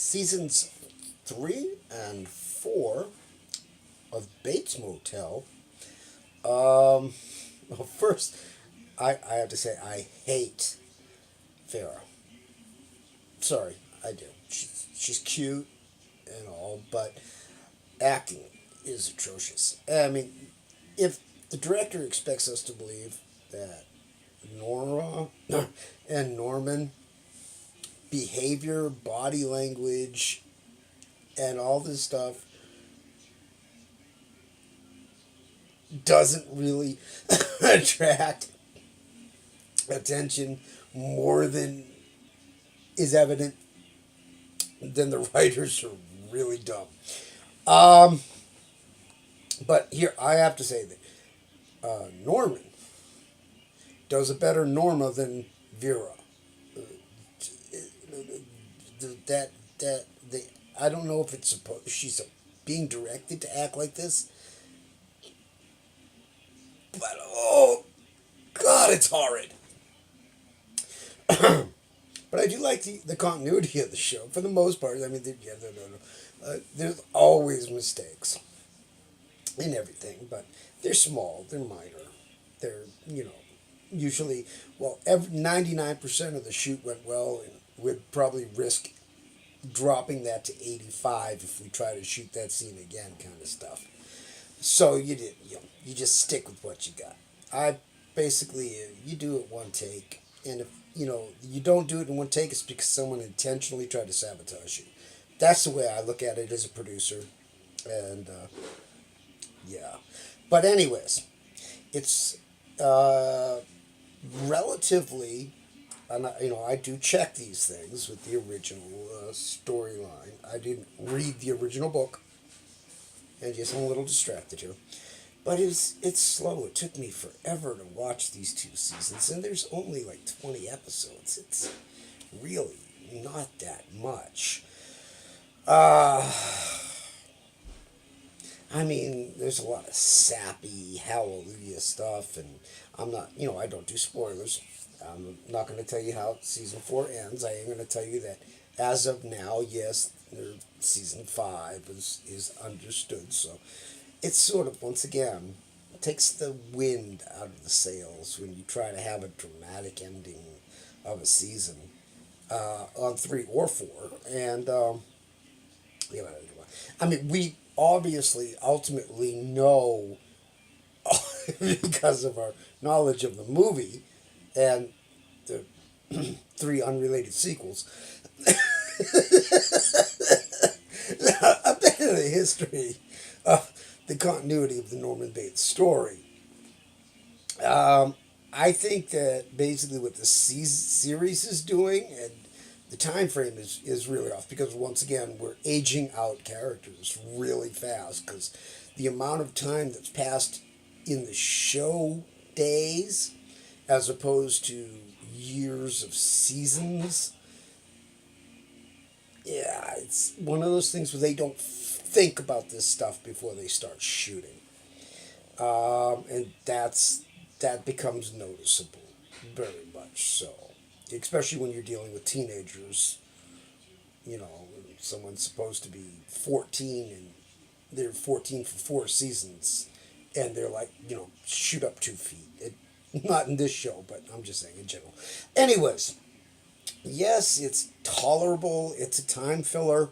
seasons 3 and 4 of Bates Motel. Well, first, I have to say I hate Farah. Sorry, I do. She's cute and all, but acting is atrocious. I mean, if the director expects us to believe that Nora and Norman behavior, body language, and all this stuff doesn't really attract attention more than is evident, then the writers are really dumb. Um, but here, I have to say that Norman does a better Norma than Vera. Uh, that that the I don't know if it's supposed she's being directed to act like this, but oh god, it's horrid. But I do like the continuity of the show for the most part. I mean, yeah, there's always mistakes in everything, but they're small, they're minor, they're usually well, 99% of the shoot went well, and we'd probably risk dropping that to 85 if we try to shoot that scene again, kind of stuff. So you just stick with what you got. I basically you do it one take, and if you don't do it in one take, it's because someone intentionally tried to sabotage you. That's the way I look at it as a producer, and yeah. But anyways, it's relatively, and I do check these things with the original storyline. I didn't read the original book, and just I'm a little distracted here. But it's slow. It took me forever to watch these 2 seasons, and there's only like 20 episodes. It's really not that much. Uh, I mean, there's a lot of sappy hallelujah stuff, and I don't do spoilers. I'm not going to tell you how season 4 ends. I am going to tell you that as of now, yes, season 5 is understood. So it's sort of, once again, takes the wind out of the sails when you try to have a dramatic ending of a season on 3 or 4. And, I mean, we obviously ultimately know because of our knowledge of the movie and the 3 unrelated sequels, a bit of the history of the continuity of the Norman Bates story. I think that basically what the series is doing, and the time frame is really off, because once again we're aging out characters really fast, because the amount of time that's passed in the show days as opposed to years of seasons. Yeah, it's one of those things where they don't think about this stuff before they start shooting, and that becomes noticeable, very much so, especially when you're dealing with teenagers. Someone's supposed to be 14 and they're 14 for 4 seasons, and they're like, shoot up 2 feet. Not in this show, but I'm just saying in general. Anyways, yes, it's tolerable. It's a time filler.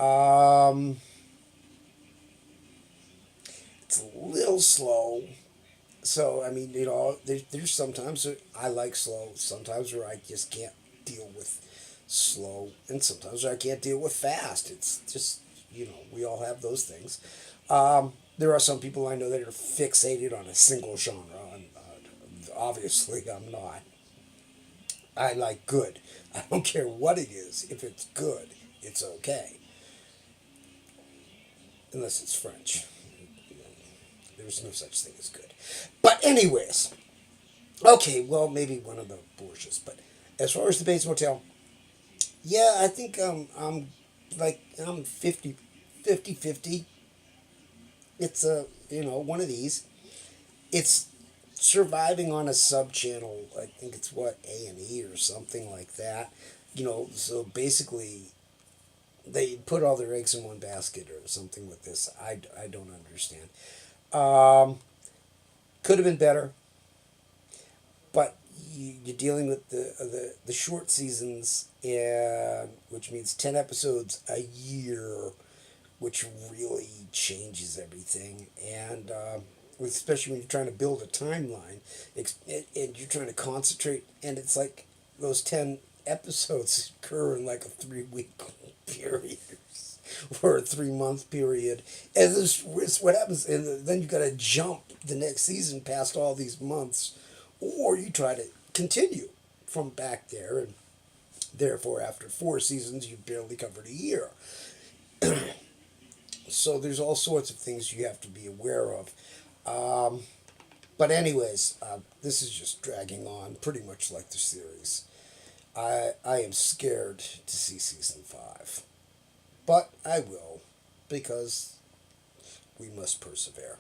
Um, it's a little slow. So, I mean, there's sometimes that I like slow, sometimes where I just can't deal with slow, and sometimes where I can't deal with fast. It's just, we all have those things. There are some people I know that are fixated on a single genre, and obviously I'm not. I like good. I don't care what it is. If it's good, it's okay. Unless it's French. There's no such thing as good. But anyways, okay, well, maybe one of the Borgias. But as far as the Bates Motel, yeah, I think I'm 50-50. It's one of these. It's surviving on a sub channel. I think it's what, A&E or something like that. So basically they put all their eggs in one basket or something with this. I don't understand. Um, could have been better, but you're dealing with the short seasons, and which means 10 episodes a year, which really changes everything. And especially when you're trying to build a timeline, and you're trying to concentrate, and it's like those 10 episodes occur in like a 3 week period or a 3 month period, and this is what happens. And then you got to jump the next season past all these months, or you try to continue from back there, and therefore after 4 seasons you barely covered a year. So there's all sorts of things you have to be aware of. Um, but anyways, this is just dragging on pretty much like the series. I am scared to see season 5, but I will, because we must persevere.